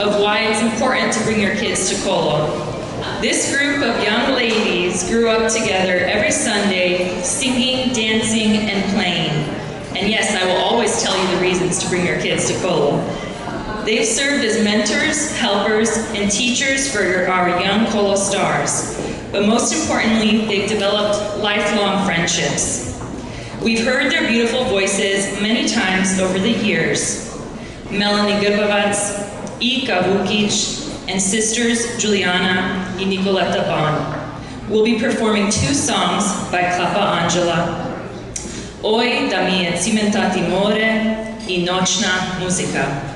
of why it's important to bring your kids to Kolo. This group of young ladies grew up together every Sunday, singing, dancing, and playing. And yes, I will always tell you the reasons to bring your kids to Kolo. They've served as mentors, helpers, and teachers for our young Kolo stars. But most importantly, they've developed lifelong friendships. We've heard their beautiful voices many times over the years. Melanie Grbovac, Ika Vukic, and sisters Juliana and Nicoletta Bon will be performing 2 songs by Klapa Anđela, Oj da mi je cimentati more I noćna muzika.